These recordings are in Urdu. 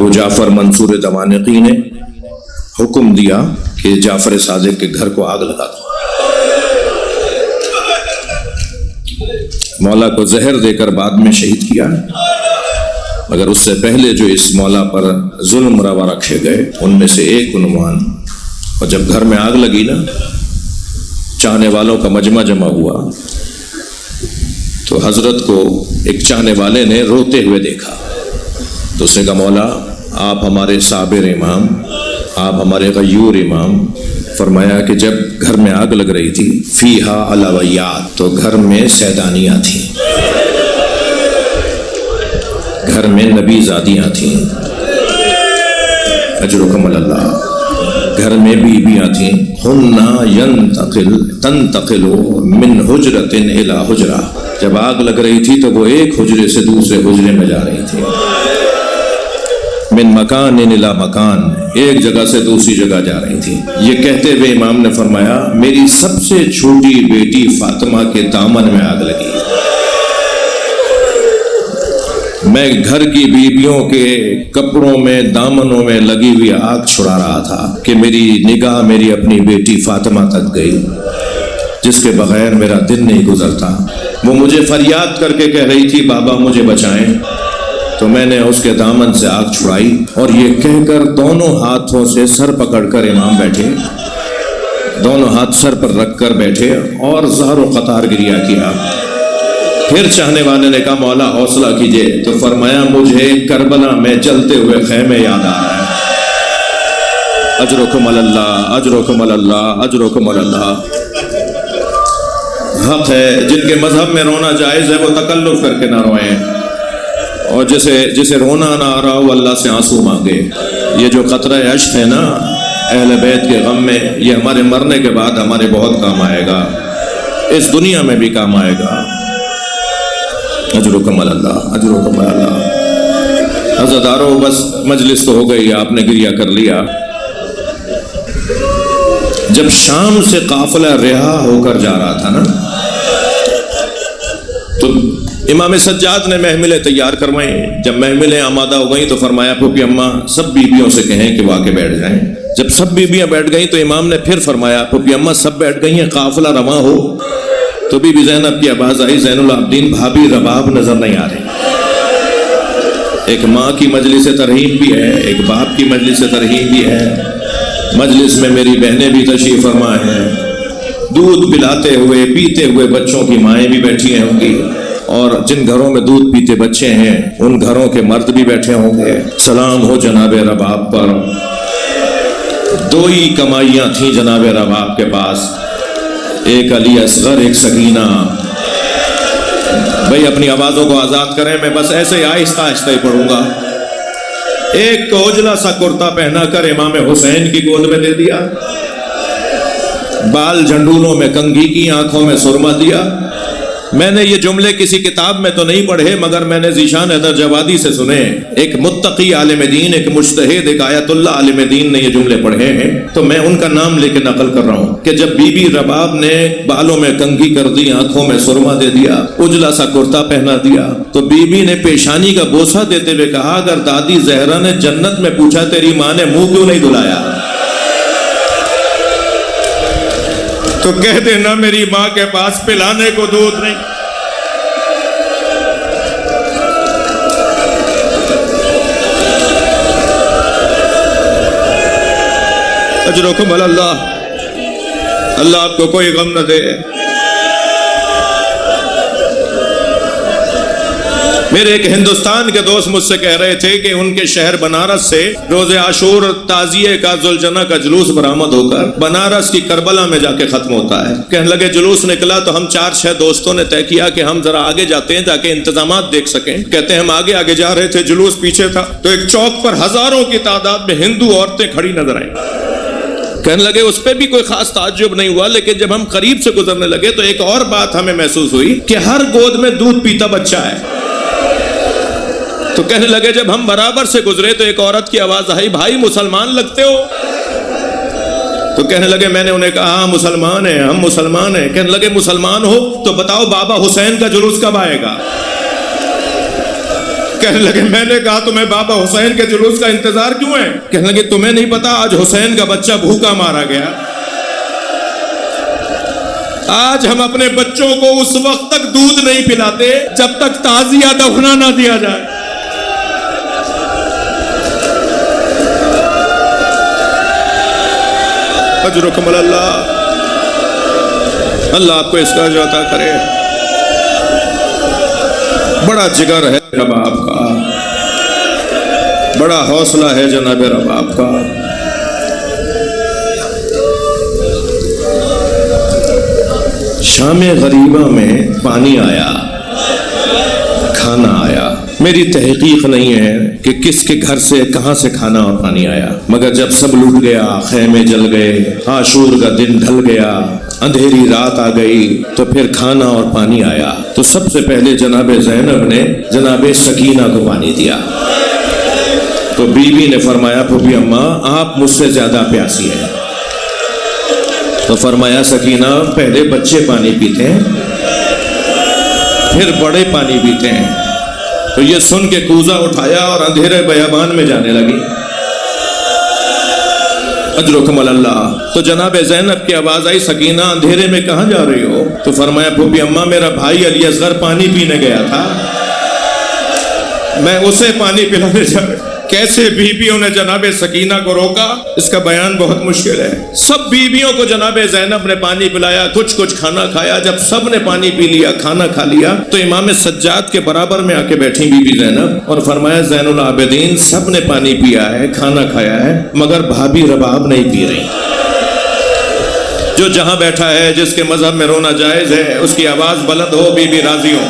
ابو جعفر منصور دمانقی نے حکم دیا کہ جعفر صادق کے گھر کو آگ لگا دو. مولا کو زہر دے کر بعد میں شہید کیا، مگر اس سے پہلے جو اس مولا پر ظلم روا رکھے گئے ان میں سے ایک عنوان. اور جب گھر میں آگ لگی نا، چاہنے والوں کا مجمع جمع ہوا، تو حضرت کو ایک چاہنے والے نے روتے ہوئے دیکھا تو اس نے کہا مولا آپ ہمارے صابر امام، آپ ہمارے غیور امام. فرمایا کہ جب گھر میں آگ لگ رہی تھی فیہا علویات، تو گھر میں سیدانیاں تھیں، گھر میں نبی زادیاں تھیں، اجرکم اللہ. گھر میں بیویاں تھیں، ہن تنتقل من حجرۃ الی حجرہ. جب آگ لگ رہی تھی تو وہ ایک حجرے سے دوسرے حجرے میں جا رہی تھی. من مکان الی مکان، ایک جگہ سے دوسری جگہ جا رہی تھی. یہ کہتے ہوئے امام نے فرمایا میری سب سے چھوٹی بیٹی فاطمہ کے دامن میں آگ لگی. میں گھر کی بیویوں کے کپڑوں میں دامنوں میں لگی ہوئی آگ چھڑا رہا تھا کہ میری نگاہ میری اپنی بیٹی فاطمہ تک گئی، جس کے بغیر میرا دن نہیں گزرتا. وہ مجھے فریاد کر کے کہہ رہی تھی بابا مجھے بچائیں، تو میں نے اس کے دامن سے آگ چھڑائی. اور یہ کہہ کر دونوں ہاتھوں سے سر پکڑ کر امام بیٹھے، دونوں ہاتھ سر پر رکھ کر بیٹھے اور زہر و قطار گریہ کیا. پھر چاہنے والے نے کہا مولا حوصلہ کیجئے، تو فرمایا مجھے کربلا میں جلتے ہوئے خیمے یاد آ رہا ہے. اجرکم اللہ، اجرکم اللہ، اجرکم اللہ. حق ہے جن کے مذہب میں رونا جائز ہے وہ تکلف کر کے نہ روئیں، اور جسے رونا نہ آ رہا ہو اللہ سے آنسو مانگے. یہ جو قطرہ اشک ہے نا اہل بیت کے غم میں، یہ ہمارے مرنے کے بعد ہمارے بہت کام آئے گا، اس دنیا میں بھی کام آئے گا. اجرکم اللہ، اجرکم اللہ. عزادارو بس مجلس تو ہو گئی، آپ نے گریہ کر لیا. جب شام سے قافلہ رہا ہو کر جا رہا تھا نا، تو امام سجاد نے محملیں تیار کروائیں. جب محملیں آمادہ ہو گئیں تو فرمایا پھوپھی اماں سب بیویوں سے کہیں کہ وہ آ کے بیٹھ جائیں. جب سب بیویاں بیٹھ گئیں تو امام نے پھر فرمایا پھوپھی اماں سب بیٹھ گئی ہیں، قافلہ رواں ہو. تو بی بی زینب کی آواز آئی زین العابدین بھابھی رباب نظر نہیں آ رہی. ایک ماں کی مجلس ترحیم بھی ہے، ایک باپ کی مجلس ترحیم بھی ہے. مجلس میں میری بہنیں بھی تشریف فرما ہیں، دودھ پلاتے ہوئے پیتے ہوئے بچوں کی مائیں بھی بیٹھی ہوں گی، اور جن گھروں میں دودھ پیتے بچے ہیں ان گھروں کے مرد بھی بیٹھے ہوں گے. سلام ہو جناب رباب پر. دو ہی کمائیاں تھیں جناب رباب کے پاس، ایک علی اصغر ایک سکینہ. بھئی اپنی آوازوں کو آزاد کریں، میں بس ایسے ہی آہستہ آہستہ ہی پڑھوں گا. ایک کو اجلا سا کرتا پہنا کر امام حسین کی گود میں دے دیا، بال جھنڈولوں میں کنگھی کی، آنکھوں میں سرما دیا. میں نے یہ جملے کسی کتاب میں تو نہیں پڑھے، مگر میں نے ذیشان حیدر جوادی سے سنے. ایک متقی عالم دین، ایک مجتہد، ایک آیت اللہ عالم دین نے یہ جملے پڑھے ہیں، تو میں ان کا نام لے کے نقل کر رہا ہوں کہ جب بی بی رباب نے بالوں میں کنگھی کر دی، آنکھوں میں سرما دے دیا، اجلا سا کرتا پہنا دیا، تو بی بی نے پیشانی کا بوسہ دیتے ہوئے کہا اگر دادی زہرا نے جنت میں پوچھا تیری ماں نے منہ کیوں نہیں دھلایا، تو کہہ دینا میری ماں کے پاس پلانے کو دودھ نہیں. اجرکم اللہ. اللہ آپ کو کوئی غم نہ دے. میرے ایک ہندوستان کے دوست مجھ سے کہہ رہے تھے کہ ان کے شہر بنارس سے روز عاشور تعزیے کا ذوالجنہ کا جلوس برآمد ہو کر بنارس کی کربلا میں جا کے ختم ہوتا ہے. کہنے لگے جلوس نکلا تو ہم 4-6 دوستوں نے طے کیا کہ ہم ذرا آگے جاتے ہیں تاکہ انتظامات دیکھ سکیں. کہتے ہیں ہم آگے جا رہے تھے، جلوس پیچھے تھا، تو ایک چوک پر ہزاروں کی تعداد میں ہندو عورتیں کھڑی نظر آئیں. کہنے لگے اس پہ بھی کوئی خاص تعجب نہیں ہوا، لیکن جب ہم قریب سے گزرنے لگے تو ایک اور بات ہمیں محسوس ہوئی کہ ہر گود میں دودھ پیتا بچہ ہے. تو کہنے لگے جب ہم برابر سے گزرے تو ایک عورت کی آواز آئی بھائی مسلمان لگتے ہو. تو کہنے لگے میں نے انہیں کہا ہاں مسلمان ہیں، ہم مسلمان ہیں. کہنے لگے مسلمان ہو تو بتاؤ بابا حسین کا جلوس کب آئے گا. کہنے لگے میں نے کہا تمہیں بابا حسین کے جلوس کا انتظار کیوں ہے؟ کہنے لگے تمہیں نہیں پتا آج حسین کا بچہ بھوکا مارا گیا، آج ہم اپنے بچوں کو اس وقت تک دودھ نہیں پلاتے جب تک تعزیہ دفنا نہ دیا جائے۔ اجرکم اللہ، اللہ آپ کو اس کا اجر عطا کرے۔ بڑا جگر ہے رباب کا، بڑا حوصلہ ہے جناب رباب کا۔ شام غریبہ میں پانی آیا، کھانا آیا۔ میری تحقیق نہیں ہے کہ کس کے گھر سے کہاں سے کھانا اور پانی آیا، مگر جب سب لٹ گیا، خیمے جل گئے، عاشور کا دن ڈھل گیا، اندھیری رات آ گئی، تو پھر کھانا اور پانی آیا۔ تو سب سے پہلے جناب زینب نے جناب سکینہ کو پانی دیا۔ تو بی بی نے فرمایا پھوپھی اماں آپ مجھ سے زیادہ پیاسی ہیں۔ تو فرمایا سکینہ پہلے بچے پانی پیتے ہیں پھر بڑے پانی پیتے ہیں۔ تو یہ سن کے کوزہ اٹھایا اور اندھیرے بیابان میں جانے لگی۔ اجرکم اللہ۔ تو جناب زینب کی آواز آئی سکینہ اندھیرے میں کہاں جا رہی ہو؟ تو فرمایا پھوپھی اماں میرا بھائی علی اصغر پانی پینے گیا تھا، میں اسے پانی پلانے جا رہا۔ کیسے بیویوں نے جناب سکینہ کو روکا اس کا بیان بہت مشکل ہے۔ سب بیویوں کو جناب زینب نے پانی پلایا، کچھ کھانا کھایا۔ جب سب نے پانی پی لیا، کھانا کھا لیا، تو امام سجاد کے برابر میں آ کے بیٹھی بی بی زینب اور فرمایا زین العابدین سب نے پانی پیا ہے، کھانا کھایا ہے، مگر بھابھی رباب نہیں پی رہی۔ جو جہاں بیٹھا ہے جس کے مذہب میں رونا جائز ہے اس کی آواز بلند ہو، بی بی راضی ہو۔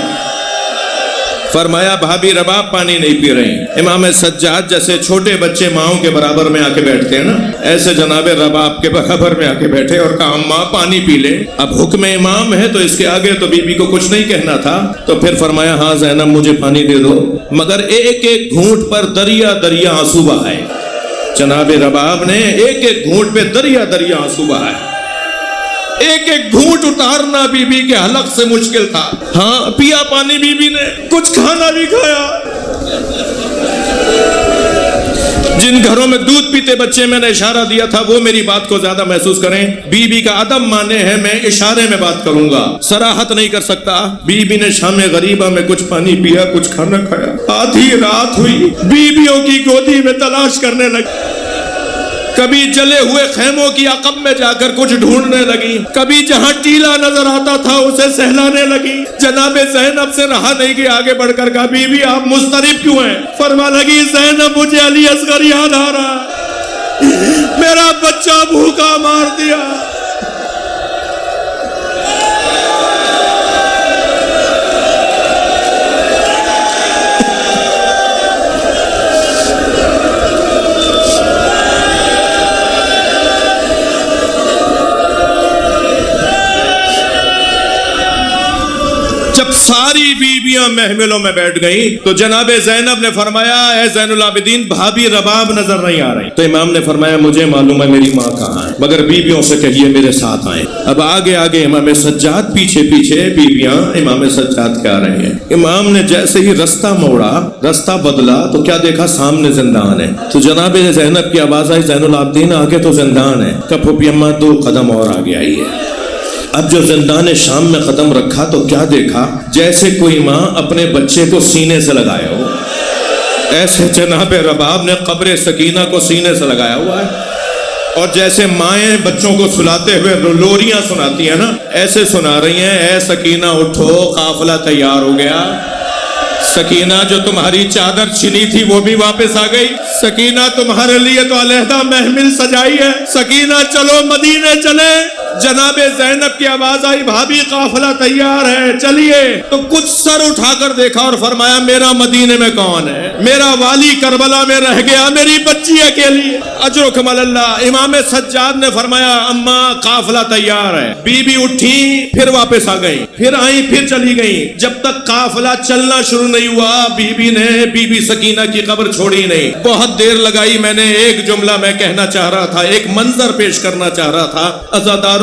فرمایا بھابھی رباب پانی نہیں پی رہی۔ امام سجاد جیسے چھوٹے بچے ماؤں کے برابر میں آ کے بیٹھتے ہیں نا، ایسے جناب رباب کے برابر میں آ کے بیٹھے اور کہا اماں پانی پی لے۔ اب حکم امام ہے تو اس کے آگے تو بی بی کو کچھ نہیں کہنا تھا۔ تو پھر فرمایا ہاں زینب مجھے پانی دے دو، مگر ایک ایک گھونٹ پر دریا دریا آنسو بہائے۔ جناب رباب نے ایک ایک گھونٹ پہ دریا دریا آنسو بہائے۔ ایک ایک گھونٹ اتارنا بی بی کے حلق سے مشکل تھا۔ ہاں پیا پانی بی بی نے، کچھ کھانا بھی کھایا۔ جن گھروں میں دودھ پیتے بچے میں نے اشارہ دیا تھا وہ میری بات کو زیادہ محسوس کریں۔ بی بی کا ادب مانے ہے، میں اشارے میں بات کروں گا، صراحت نہیں کر سکتا۔ بی بی نے شام غریبہ میں کچھ پانی پیا، کچھ کھانا کھایا۔ آدھی رات ہوئی، بیویوں کی گودی میں تلاش کرنے لگی، کبھی جلے ہوئے خیموں کی عقب میں جا کر کچھ ڈھونڈنے لگی، کبھی جہاں ٹیلا نظر آتا تھا اسے سہلانے لگی۔ جناب زینب سے رہا نہیں کہ آگے بڑھ کر کہا بی بی آپ مضطرب کیوں ہیں؟ فرما لگی زینب مجھے علی اصغر یاد آ رہا، میرا بچہ بھوکا مار دیا۔ جب ساری بیویاں محملوں میں بیٹھ گئیں تو جناب زینب نے فرمایا اے زین العابدین بھابھی رباب نظر نہیں آ رہی۔ تو امام نے فرمایا مجھے معلوم ہے میری ماں کہاں ہے، مگر بیویوں سے کہیے میرے ساتھ آئیں۔ اب آگے آگے امام سجاد، پیچھے پیچھے بیویاں امام سجاد کے آ رہے ہیں۔ امام نے جیسے ہی رستہ موڑا، رستہ بدلا تو کیا دیکھا؟ سامنے زندان ہے۔ تو جناب زینب کی آواز آئی زین العابدین آگے تو زندان ہے۔ کہ پھوپھی اماں 2 قدم اور آگے آئی ہے۔ اب جو زندان شام میں قدم رکھا تو کیا دیکھا؟ جیسے کوئی ماں اپنے بچے کو سینے سے لگائے ہو، ایسے جناب رباب نے قبر سکینہ کو سینے سے لگایا ہوا ہے۔ اور جیسے مائیں بچوں کو سلاتے ہوئے لوریاں سناتی ہیں نا، ایسے سنا رہی ہیں اے سکینہ اٹھو قافلہ تیار ہو گیا۔ سکینہ جو تمہاری چادر چھنی تھی وہ بھی واپس آ گئی۔ سکینہ تمہارے لیے تو علیحدہ محمل سجائی ہے۔ سکینہ چلو مدینے چلے۔ جناب زینب کی آواز آئی بھابھی قافلہ تیار ہے چلیے۔ تو کچھ سر اٹھا کر دیکھا اور فرمایا میرا مدینے میں کون ہے؟ میرا والی کربلا میں رہ گیا، میری بچی اکیلی ہے۔ اجرکم اللہ۔ امام سجاد نے فرمایا اماں قافلہ تیار ہے۔ بی بی اٹھی پھر واپس آ گئی، پھر آئی پھر چلی گئی۔ جب تک قافلہ چلنا شروع نہیں ہوا بی بی نے بی بی سکینہ کی قبر چھوڑی نہیں۔ بہت دیر لگائی۔ میں نے ایک جملہ میں کہنا چاہ رہا تھا، ایک منظر پیش کرنا چاہ رہا تھا۔ عزادارو